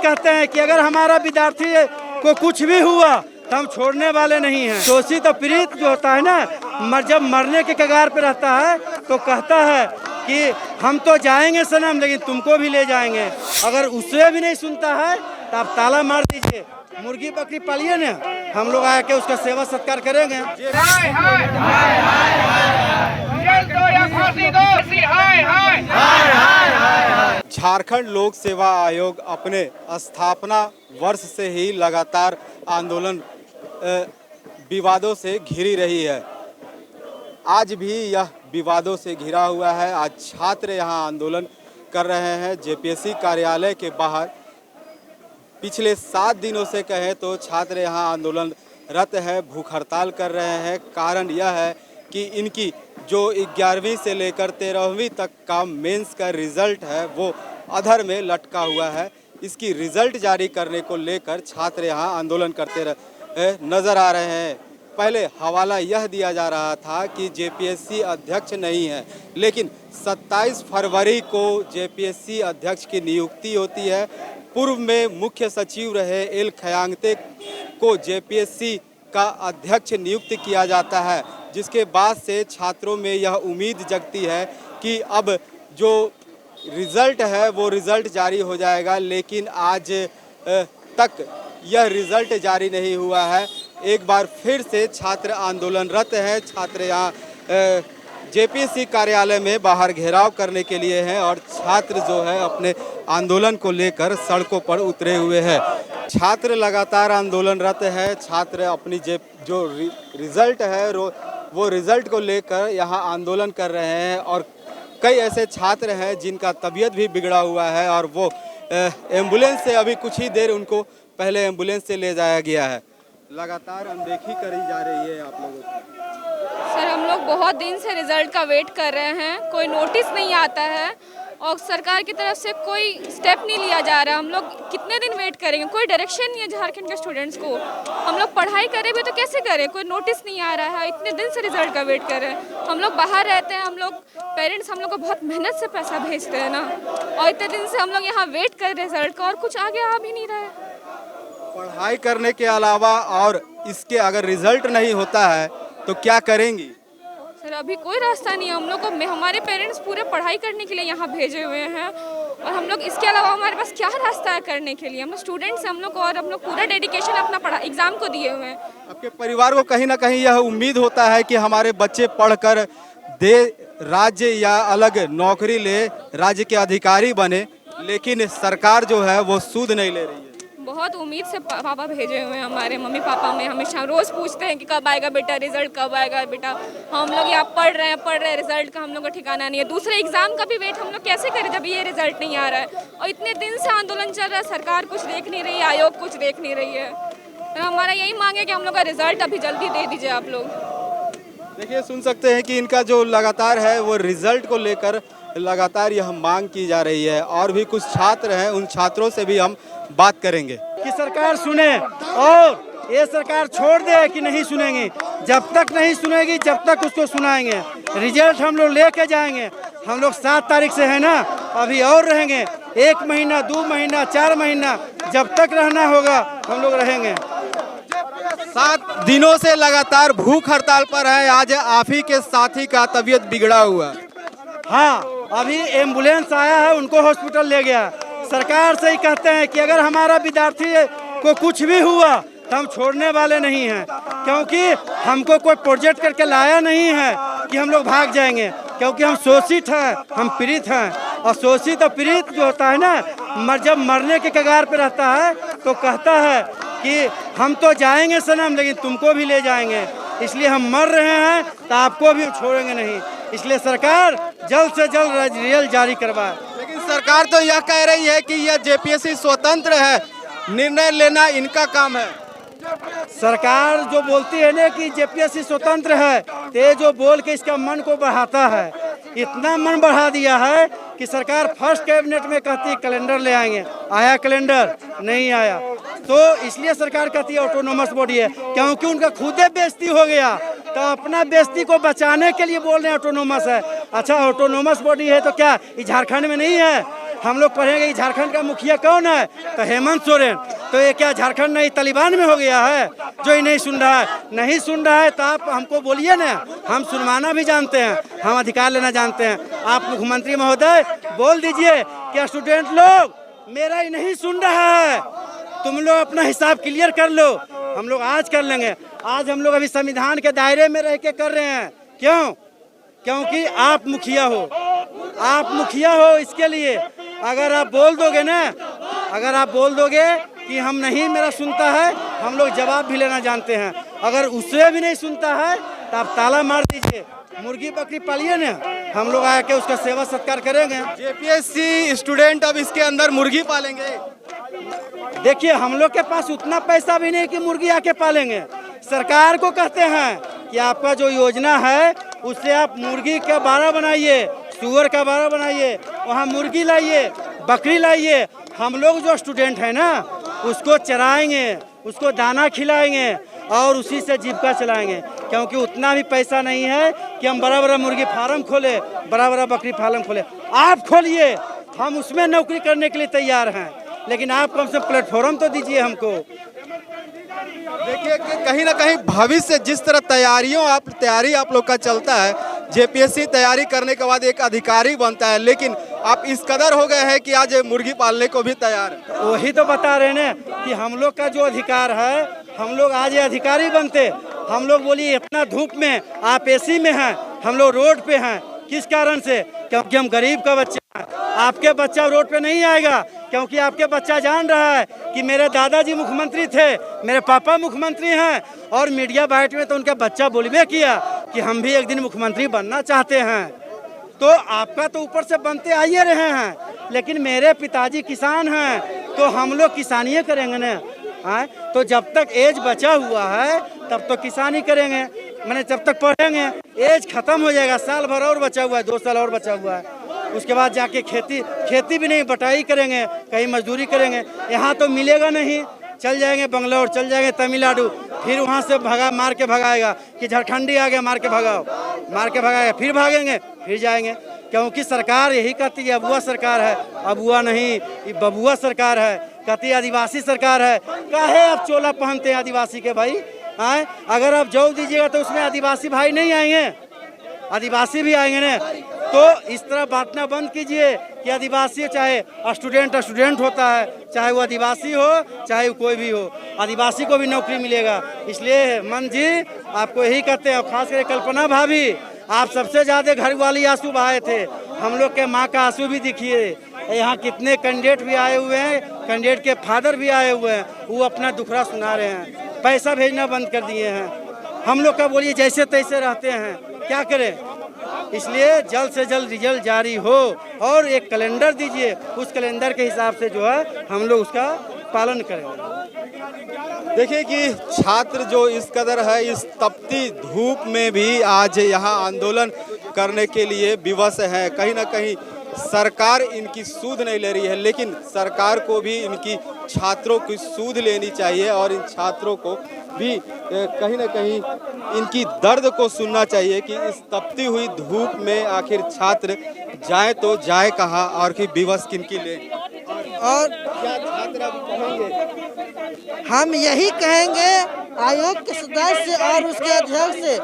कहते हैं कि अगर हमारा विद्यार्थी को कुछ भी हुआ तो हम छोड़ने वाले नहीं हैं। शोषित और पीड़ित जो होता है ना, जब मरने के कगार पे रहता है तो कहता है कि हम तो जाएंगे सनम, लेकिन तुमको भी ले जाएंगे। अगर उससे भी नहीं सुनता है तो आप ताला मार दीजिए, मुर्गी बकरी पालिए ना, हम लोग आके उसका सेवा सत्कार करेंगे। झारखंड लोक सेवा आयोग अपने स्थापना वर्ष से ही लगातार आंदोलन विवादों से घिरी रही है। आज भी यह विवादों से घिरा हुआ है। आज छात्र यहाँ आंदोलन कर रहे हैं जेपीएससी कार्यालय के बाहर। पिछले 7 दिनों से कहें तो छात्र यहाँ आंदोलनरत है, भूख हड़ताल कर रहे हैं। कारण यह है कि इनकी जो 11वीं से लेकर 13वीं तक का मेंस का रिज़ल्ट है वो अधर में लटका हुआ है। इसकी रिज़ल्ट जारी करने को लेकर छात्र यहाँ आंदोलन करते नज़र आ रहे हैं। पहले हवाला यह दिया जा रहा था कि जेपीएससी अध्यक्ष नहीं है, लेकिन 27 फरवरी को जेपीएससी अध्यक्ष की नियुक्ति होती है। पूर्व में मुख्य सचिव रहे एल खयांगते को जेपीएससी का अध्यक्ष नियुक्त किया जाता है, जिसके बाद से छात्रों में यह उम्मीद जगती है कि अब जो रिज़ल्ट है वो रिज़ल्ट जारी हो जाएगा। लेकिन आज तक यह रिज़ल्ट जारी नहीं हुआ है। एक बार फिर से छात्र आंदोलनरत हैं। छात्र यहाँ जेपीएससी कार्यालय में बाहर घेराव करने के लिए हैं और छात्र जो है अपने आंदोलन को लेकर सड़कों पर उतरे हुए हैं। छात्र लगातार आंदोलनरत है। छात्र अपनी जो रिज़ल्ट है वो रिज़ल्ट को लेकर यहाँ आंदोलन कर रहे हैं और कई ऐसे छात्र हैं जिनका तबीयत भी बिगड़ा हुआ है और वो एम्बुलेंस से अभी कुछ ही देर उनको पहले एम्बुलेंस से ले जाया गया है। लगातार अनदेखी करी जा रही है आप लोगों की। सर, हम लोग बहुत दिन से रिजल्ट का वेट कर रहे हैं, कोई नोटिस नहीं आता है और सरकार की तरफ से कोई स्टेप नहीं लिया जा रहा। हम लोग कितने दिन वेट करेंगे, कोई डायरेक्शन नहीं है झारखंड के स्टूडेंट्स को। हम लोग पढ़ाई करें भी तो कैसे करें, कोई नोटिस नहीं आ रहा है। इतने दिन से रिजल्ट का वेट कर रहे हैं। हम लोग बाहर रहते हैं, हम लोग पेरेंट्स हम लोग को बहुत मेहनत से पैसा भेजते हैं ना, और इतने दिन से हम लोग यहाँ वेट कर रहे रिजल्ट का और कुछ आगे आ भी नहीं रहा है। पढ़ाई करने के अलावा और इसके अगर रिजल्ट नहीं होता है तो क्या करेंगी? सर, अभी कोई रास्ता नहीं है। हम लोग को हमारे पेरेंट्स पूरे पढ़ाई करने के लिए यहाँ भेजे हुए हैं और हम लोग इसके अलावा हमारे पास क्या रास्ता है करने के लिए। हम लोग स्टूडेंट्स हैं हम लोग, और हम लोग पूरा डेडिकेशन अपना एग्जाम को दिए हुए हैं। आपके परिवार को कहीं ना कहीं यह उम्मीद होता है कि हमारे बच्चे पढ़कर दे राज्य या अलग नौकरी ले, राज्य के अधिकारी बने, लेकिन सरकार जो है वो सूद नहीं ले रही है। बहुत उम्मीद से पापा भेजे हुए हैं हमारे मम्मी पापा में, हमेशा रोज़ पूछते हैं कि कब आएगा बेटा रिजल्ट, कब आएगा बेटा। हम लोग यहाँ पढ़ रहे हैं, रिजल्ट का हम लोग का ठिकाना नहीं है। दूसरे एग्जाम का भी वेट हम लोग कैसे करें जब ये रिजल्ट नहीं आ रहा है। और इतने दिन से आंदोलन चल रहा है, सरकार कुछ देख नहीं रही है, आयोग कुछ देख नहीं रही है। तो हमारा यही मांग है कि हम लोग का रिजल्ट अभी जल्दी दे दीजिए आप लोग। देखिए, सुन सकते हैं कि इनका जो लगातार है वो रिजल्ट को लेकर लगातार यह मांग की जा रही है। और भी कुछ छात्र हैं, उन छात्रों से भी हम बात करेंगे कि सरकार सुने, और ये सरकार छोड़ दे कि नहीं सुनेंगी। जब तक नहीं सुनेगी जब तक उसको सुनाएंगे। रिजल्ट हम लोग लेके जाएंगे। हम लोग 7 तारीख से है ना, अभी और रहेंगे 1 महीना 2 महीना 4 महीना, जब तक रहना होगा हम लोग रहेंगे। 7 दिनों से लगातार भूख हड़ताल पर है। आज आप ही के साथी का तबीयत बिगड़ा हुआ है। हाँ, अभी एम्बुलेंस आया है, उनको हॉस्पिटल ले गया। सरकार से ही कहते हैं कि अगर हमारा विद्यार्थी को कुछ भी हुआ तो हम छोड़ने वाले नहीं हैं, क्योंकि हमको कोई प्रोजेक्ट करके लाया नहीं है कि हम लोग भाग जाएंगे, क्योंकि हम शोषित हैं, हम पीड़ित हैं। और शोषित और पीड़ित जो होता है ना, जब मरने के कगार पे रहता है तो कहता है कि हम तो जाएंगे सनम, लेकिन तुमको भी ले जाएंगे। इसलिए हम मर रहे हैं तो आपको भी छोड़ेंगे नहीं। इसलिए सरकार जल्द से जल्द रिजल्ट जारी करवाए। लेकिन सरकार तो यह कह रही है कि यह जेपीएससी स्वतंत्र है, निर्णय लेना इनका काम है। सरकार जो बोलती है ना कि जेपीएससी स्वतंत्र है, तो जो बोल के इसका मन को बढ़ाता है। इतना मन बढ़ा दिया है कि सरकार फर्स्ट कैबिनेट में कहती है कैलेंडर ले आएंगे, आया कैलेंडर नहीं आया। तो इसलिए सरकार कहती है ऑटोनोमस बॉडी है, क्योंकि उनका खुदे बेइज्जती हो गया, तो अपना बेइज्जती को बचाने के लिए बोल रहे हैं ऑटोनोमस है। अच्छा, ऑटोनोमस बॉडी है तो क्या ये झारखंड में नहीं है हम लोग पढ़ेंगे कि झारखंड का मुखिया कौन है, तो हेमंत सोरेन। तो ये क्या झारखंड नहीं तालिबान में हो गया है जो ये नहीं सुन रहा है? नहीं सुन रहा है तो आप हमको बोलिए ना, हम सुनवाना भी जानते हैं, हम अधिकार लेना जानते हैं। आप मुख्यमंत्री महोदय बोल दीजिए कि स्टूडेंट लोग मेरा ही नहीं सुन रहा है, तुम लोग अपना हिसाब क्लियर कर लो। हम लोग आज कर लेंगे। आज हम लोग अभी संविधान के दायरे में रह के कर रहे हैं। क्यों? क्योंकि आप मुखिया हो, आप मुखिया हो। इसके लिए अगर आप बोल दोगे ना, अगर आप बोल दोगे कि हम नहीं मेरा सुनता है, हम लोग जवाब भी लेना जानते हैं। अगर उससे भी नहीं सुनता है तो आप ताला मार दीजिए, मुर्गी बकरी पालिए ना, हम लोग आके उसका सेवा सत्कार करेंगे। जेपीएससी स्टूडेंट अब इसके अंदर मुर्गी पालेंगे। देखिए हम लोग के पास उतना पैसा भी नहीं कि मुर्गी आके पालेंगे। सरकार को कहते हैं कि आपका जो योजना है उससे आप मुर्गी का 12 बनाइए, सुअर का 12 बनाइए, वहाँ मुर्गी लाइए, बकरी लाइए। हम लोग जो स्टूडेंट हैं ना उसको चराएंगे, उसको दाना खिलाएंगे और उसी से जीविका चलाएंगे। क्योंकि उतना भी पैसा नहीं है कि हम बड़ा बड़ा मुर्गी फार्म खोले, बड़ा बड़ा बकरी फार्म खोले। आप खोलिए, हम उसमें नौकरी करने के लिए तैयार हैं, लेकिन आप कम से कम प्लेटफॉर्म तो दीजिए हमको। देखिए कि कहीं ना कहीं भविष्य जिस तरह तैयारी आप लोग का चलता है, जेपीएससी तैयारी करने के बाद एक अधिकारी बनता है, लेकिन आप इस कदर हो गए हैं कि आज मुर्गी पालने को भी तैयार है। वही तो बता रहे हैं कि हम लोग का जो अधिकार है, हम लोग आज ये अधिकारी बनते। हम लोग बोलिए इतना धूप में, आप एसी में हैं, हम लोग रोड पे हैं। किस कारण से? क्योंकि हम गरीब का बच्चा है। आपके बच्चा रोड पे नहीं आएगा, क्योंकि आपके बच्चा जान रहा है कि मेरे दादाजी मुख्यमंत्री थे, मेरे पापा मुख्यमंत्री हैं, और मीडिया बाइट में तो उनका बच्चा बोलबे किया कि हम भी एक दिन मुख्यमंत्री बनना चाहते हैं। तो आपका तो ऊपर से बनते आइए रहे हैं, लेकिन मेरे पिताजी किसान हैं, तो हम लोग किसानी करेंगे ना। तो जब तक एज बचा हुआ है तब तो किसानी करेंगे, मैंने जब तक पढ़ेंगे। एज खत्म हो जाएगा, साल भर और बचा हुआ है, 2 साल और बचा हुआ है, उसके बाद जाके खेती भी नहीं, बटाई करेंगे, कहीं मजदूरी करेंगे। यहाँ तो मिलेगा नहीं, चल जाएंगे बंगलोर, चल जाएंगे तमिलनाडु, फिर वहाँ से मार के भगाएगा कि झारखंडी आ गया, मार के भगाओ, मार के भगाएगा, फिर भागेंगे, फिर जाएंगे। क्योंकि सरकार यही कहती है अबुआ सरकार है, अबुआ नहीं ये बबुआ सरकार है, कहती है आदिवासी सरकार है। काहे आप चोला पहनते हैं आदिवासी के भाई? अगर आप जौ दीजिएगा तो उसमें आदिवासी भाई नहीं आएंगे, आदिवासी भी आएंगे ना। तो इस तरह बांटना बंद कीजिए कि आदिवासी चाहे स्टूडेंट होता है, चाहे वो आदिवासी हो चाहे वो कोई भी हो, आदिवासी को भी नौकरी मिलेगा। इसलिए मन जी आपको यही कहते हैं, खास करके कल्पना भाभी, आप सबसे ज़्यादा घर वाली आंसू बहाए थे। हम लोग के माँ का आंसू भी दिखिए। यहाँ कितने कैंडिडेट भी आए हुए हैं, कैंडिडेट के फादर भी आए हुए हैं, वो अपना दुखड़ा सुना रहे हैं, पैसा भेजना बंद कर दिए हैं। हम लोग का बोलिए जैसे तैसे रहते हैं, क्या करें? इसलिए जल्द से जल्द रिजल्ट जारी हो और एक कैलेंडर दीजिए, उस कैलेंडर के हिसाब से जो है हम लोग उसका पालन करेंगे। देखिए कि छात्र जो इस कदर है, इस तपती धूप में भी आज यहाँ आंदोलन करने के लिए विवश है। कहीं ना कहीं सरकार इनकी सूध नहीं ले रही है, लेकिन सरकार को भी इनकी छात्रों की सूध लेनी चाहिए और इन छात्रों को भी कहीं ना कहीं इनकी दर्द को सुनना चाहिए कि इस तपती हुई धूप में आखिर छात्र जाए तो जाए कहाँ और कि विवश किनकी ले। और क्या छात्र अब कहेंगे? हम यही कहेंगे आयोग के सदस्य और उसके अध्यक्ष से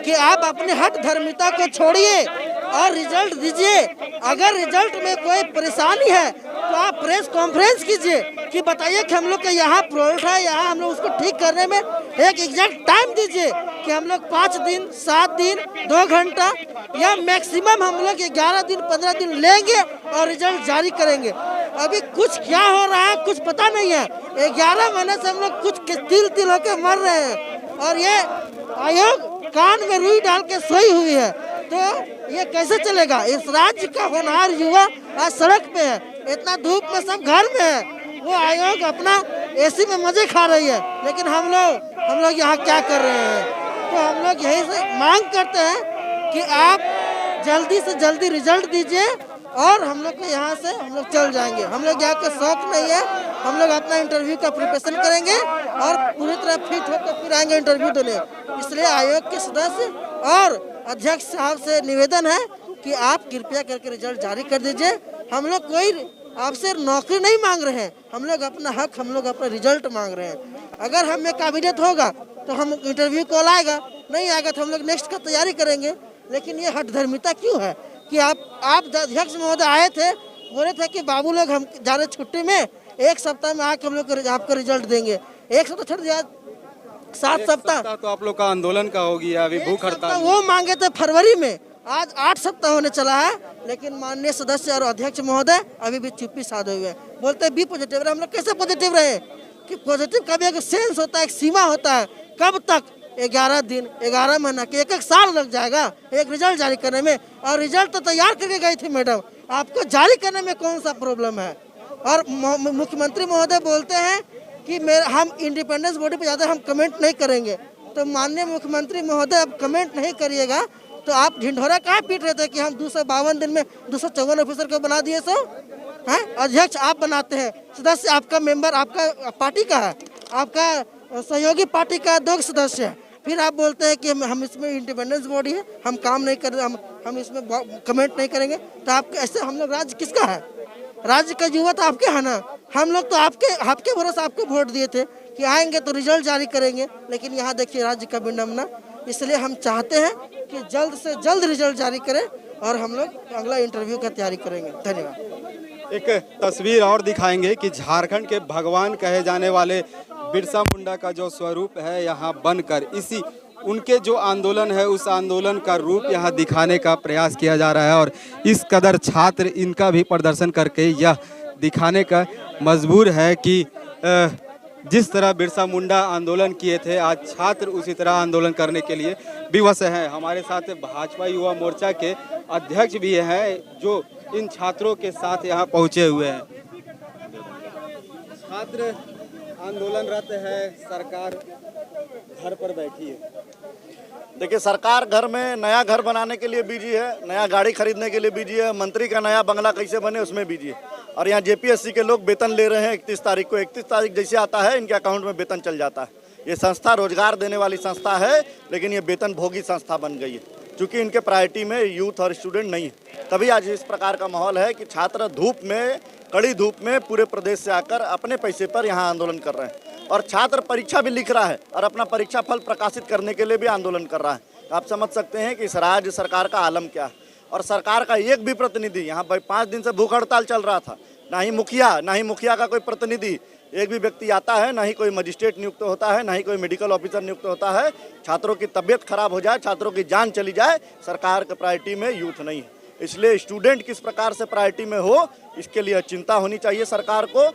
कि आप अपने हट धर्मिता को छोड़िए और रिजल्ट दीजिए। अगर रिजल्ट में कोई परेशानी है तो आप प्रेस कॉन्फ्रेंस कीजिए कि बताइए कि हम लोग का यहाँ प्रॉब्लम है, यहाँ हम लोग उसको ठीक करने में एक एग्जैक्ट टाइम दीजिए कि हम लोग 5 दिन, 7 दिन, 2 घंटा या मैक्सिमम हम लोग 11 दिन, 15 दिन लेंगे और रिजल्ट जारी करेंगे। अभी कुछ क्या हो रहा है कुछ पता नहीं है। 11 महीने से हम लोग कुछ तिल होके मर रहे हैं और ये आयोग कान में रुई डाल के सोई हुई है। तो ये कैसे चलेगा? इस राज्य का होनहार युवा आज सड़क पे है, इतना धूप में सब घर में है, वो आयोग अपना एसी में मजे खा रही है, लेकिन हम लोग यहाँ क्या कर रहे हैं? तो हम लोग यही से मांग करते हैं कि आप जल्दी से जल्दी रिजल्ट दीजिए और हम लोग को यहाँ से हम लोग चल जाएंगे। हम लोग यहाँ का शौक नहीं है, हम लोग अपना इंटरव्यू का प्रिपरेशन करेंगे और पूरी तरह फिट होकर फिर आएंगे इंटरव्यू देने। इसलिए आयोग के सदस्य और अध्यक्ष साहब से निवेदन है कि आप कृपया करके रिजल्ट जारी कर दीजिए। हम लोग कोई आपसे नौकरी नहीं मांग रहे हैं, हम लोग अपना हक, हम लोग अपना रिजल्ट मांग रहे हैं। अगर हम में काबिलियत होगा तो हम इंटरव्यू कॉल आएगा, नहीं आएगा तो हम लोग नेक्स्ट का तैयारी करेंगे। लेकिन ये हठधर्मिता क्यों है कि आप अध्यक्ष महोदय आए थे, बोले थे कि बाबू लोग हम जा रहे छुट्टी में, 1 सप्ताह में आके हम लोग आपको रिजल्ट देंगे। 1 सप्ताह छोड़ दिया, 7 सप्ताह तो आप लोग का आंदोलन का होगी, अभी भूख हड़ताल। वो मांगे थे फरवरी में, आज 8 सप्ताह होने चला है, लेकिन माननीय सदस्य और अध्यक्ष महोदय अभी भी चुप्पी साधे हुए हैं। बोलते हैं बी पॉजिटिव रहे। हम लोग कैसे पॉजिटिव रहे कि पॉजिटिव का भी एक सेंस होता है, एक सीमा होता है। कब तक 11 दिन, 11 महीना के 1 साल लग जाएगा एक रिजल्ट जारी करने में। और रिजल्ट तो तैयार करके गई थी मैडम, आपको जारी करने में कौन सा प्रॉब्लम है। और मुख्यमंत्री महोदय बोलते हैं कि हम इंडिपेंडेंस बॉडी पे जाते हम कमेंट नहीं करेंगे। तो माननीय मुख्यमंत्री महोदय अब कमेंट नहीं करिएगा तो आप ढिंढोरा कहाँ पीट रहे थे कि हम 252 दिन में 254 ऑफिसर को बना दिए। सो हैं, अध्यक्ष आप बनाते हैं, सदस्य आपका मेंबर आपका पार्टी का है, आपका सहयोगी पार्टी का 2 सदस्य है। फिर आप बोलते हैं कि हम इसमें इंडिपेंडेंस बॉडी है, हम काम नहीं कर, हम इसमें कमेंट नहीं करेंगे। तो आप ऐसे, हम लोग राज्य किसका है? राज्य का युवा तो आपके है ना। हम लोग तो आपके भरोसे आपको वोट दिए थे कि आएंगे तो रिजल्ट जारी करेंगे। लेकिन यहाँ देखिए राज्य का विडम्बना। इसलिए हम चाहते हैं कि जल्द से जल्द रिजल्ट जारी करें और हम लोग अगला इंटरव्यू का तैयारी करेंगे। धन्यवाद। एक तस्वीर और दिखाएंगे कि झारखंड के भगवान कहे जाने वाले बिरसा मुंडा का जो स्वरूप है यहाँ बनकर इसी उनके जो आंदोलन है उस आंदोलन का रूप यहाँ दिखाने का प्रयास किया जा रहा है। और इस कदर छात्र इनका भी प्रदर्शन करके यह दिखाने का मजबूर है कि जिस तरह बिरसा मुंडा आंदोलन किए थे, आज छात्र उसी तरह आंदोलन करने के लिए विवश हैं। हमारे साथ भाजपा युवा मोर्चा के अध्यक्ष भी हैं जो इन छात्रों के साथ यहाँ पहुँचे हुए हैं। छात्र आंदोलनरत है, सरकार घर पर बैठी है। देखिए, सरकार घर में नया घर बनाने के लिए बिजी है, नया गाड़ी खरीदने के लिए बिजी है, मंत्री का नया बंगला कैसे बने उसमें बिजी है। और यहाँ जेपीएससी के लोग वेतन ले रहे हैं 31 तारीख को। 31 तारीख जैसे आता है इनके अकाउंट में वेतन चल जाता है। ये संस्था रोजगार देने वाली संस्था है, लेकिन ये वेतन भोगी संस्था बन गई है क्योंकि इनके प्रायोरिटी में यूथ और स्टूडेंट नहीं है। तभी आज इस प्रकार का माहौल है कि छात्र धूप में, कड़ी धूप में पूरे प्रदेश से आकर अपने पैसे पर यहाँ आंदोलन कर रहे हैं। और छात्र परीक्षा भी लिख रहा है और अपना परीक्षा फल प्रकाशित करने के लिए भी आंदोलन कर रहा है। आप समझ सकते हैं कि इस राज्य सरकार का आलम क्या है। और सरकार का एक भी प्रतिनिधि, यहाँ 5 दिन से भूख हड़ताल चल रहा था, ना ही मुखिया का कोई प्रतिनिधि, एक भी व्यक्ति आता है, ना ही कोई मजिस्ट्रेट नियुक्त होता है, ना ही कोई मेडिकल ऑफिसर नियुक्त होता है। छात्रों की तबीयत खराब हो जाए, छात्रों की जान चली जाए, सरकार के प्रायोरिटी में यूथ नहीं है। इसलिए स्टूडेंट किस प्रकार से प्रायोरिटी में हो, इसके लिए चिंता होनी चाहिए सरकार को।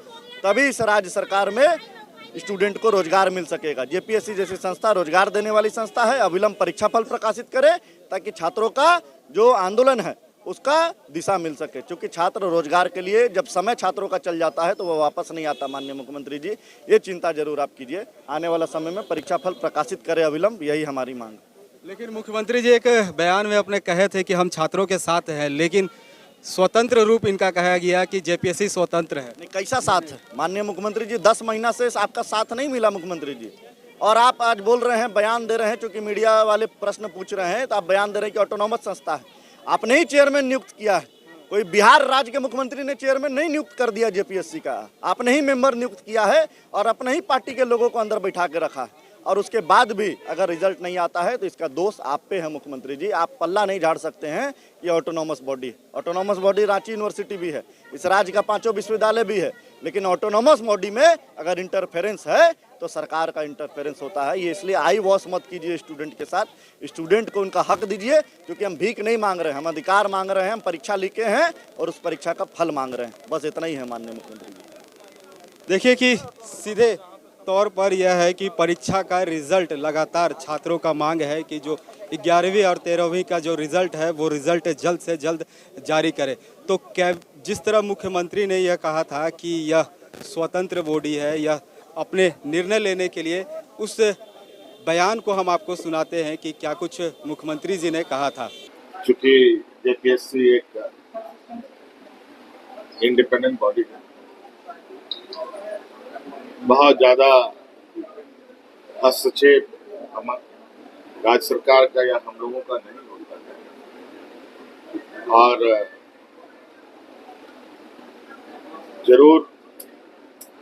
तभी इस राज्य सरकार में स्टूडेंट को रोजगार मिल सकेगा। जेपीएससी जैसी संस्था रोजगार देने वाली संस्था है, अविलंब परीक्षा फल प्रकाशित करे ताकि छात्रों का जो आंदोलन है उसका दिशा मिल सके। क्योंकि छात्र रोजगार के लिए जब समय छात्रों का चल जाता है तो वो वापस नहीं आता। माननीय मुख्यमंत्री जी, ये चिंता जरूर आप कीजिए, आने वाला समय में परीक्षा फल प्रकाशित करे अविलंब, यही हमारी मांग है। लेकिन मुख्यमंत्री जी एक बयान में अपने कहे थे कि हम छात्रों के साथ हैं, लेकिन स्वतंत्र रूप इनका कहा गया कि जेपीएससी स्वतंत्र है। नहीं, कैसा साथ है माननीय मुख्यमंत्री जी? 10 महीना से आपका साथ नहीं मिला मुख्यमंत्री जी। और आप आज बोल रहे हैं, बयान दे रहे हैं, क्योंकि मीडिया वाले प्रश्न पूछ रहे हैं तो आप बयान दे रहे हैं कि ऑटोनॉमस संस्था है। आपने ही चेयरमैन नियुक्त किया है, कोई बिहार राज्य के मुख्यमंत्री ने चेयरमैन नहीं नियुक्त कर दिया जेपीएससी का। आपने ही मेंबर नियुक्त किया है और अपने ही पार्टी के लोगों को अंदर बैठा के रखा है। और उसके बाद भी अगर रिजल्ट नहीं आता है तो इसका दोष आप पे है मुख्यमंत्री जी। आप पल्ला नहीं झाड़ सकते हैं। ये ऑटोनॉमस बॉडी रांची यूनिवर्सिटी भी है, इस राज्य का 5 विश्वविद्यालय भी है, लेकिन ऑटोनॉमस बॉडी में अगर इंटरफेरेंस है तो सरकार का इंटरफेरेंस होता है। ये इसलिए आई वॉश मत कीजिए स्टूडेंट के साथ। स्टूडेंट को उनका हक दीजिए, क्योंकि हम भीख नहीं मांग रहे हैं, हम अधिकार मांग रहे हैं, हम परीक्षा लिखे हैं और उस परीक्षा का फल मांग रहे हैं। बस इतना ही है माननीय मुख्यमंत्री जी। देखिए कि सीधे तौर पर यह है कि परीक्षा का रिजल्ट लगातार छात्रों का मांग है कि जो 11वीं और 13वीं का जो रिजल्ट है वो रिजल्ट जल्द से जल्द जारी करे। तो क्या जिस तरह मुख्यमंत्री ने यह कहा था कि यह स्वतंत्र बॉडी है, यह अपने निर्णय लेने के लिए, उस बयान को हम आपको सुनाते हैं कि क्या कुछ मुख्यमंत्री जी ने कहा था। चूंकि जेपीएससी एक इंडिपेंडेंट बॉडी है, बहुत ज्यादा हस्तक्षेप हम राज्य सरकार का या हम लोगों का नहीं होता है। और जरूर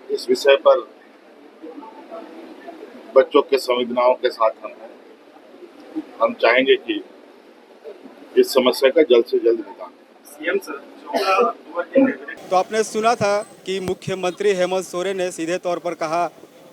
इस विषय पर बच्चों के संवेदनाओं के साथ हम चाहेंगे कि इस समस्या का जल्द से जल्द निदान। तो आपने सुना था कि मुख्यमंत्री हेमंत सोरेन ने सीधे तौर पर कहा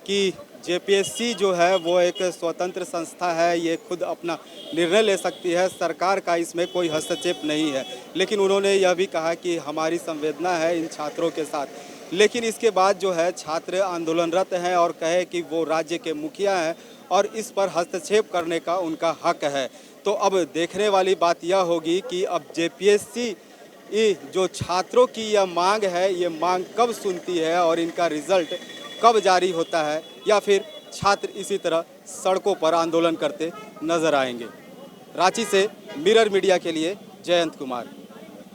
कि जेपीएससी जो है वो एक स्वतंत्र संस्था है, ये खुद अपना निर्णय ले सकती है, सरकार का इसमें कोई हस्तक्षेप नहीं है। लेकिन उन्होंने यह भी कहा कि हमारी संवेदना है इन छात्रों के साथ। लेकिन इसके बाद जो है छात्र आंदोलनरत हैं और कहे कि वो राज्य के मुखिया हैं और इस पर हस्तक्षेप करने का उनका हक है। तो अब देखने वाली बात यह होगी कि अब जेपीएससी जो छात्रों की यह मांग है, ये मांग कब सुनती है और इनका रिजल्ट कब जारी होता है, या फिर छात्र इसी तरह सड़कों पर आंदोलन करते नजर आएंगे। रांची से मिरर मीडिया के लिए जयंत कुमार।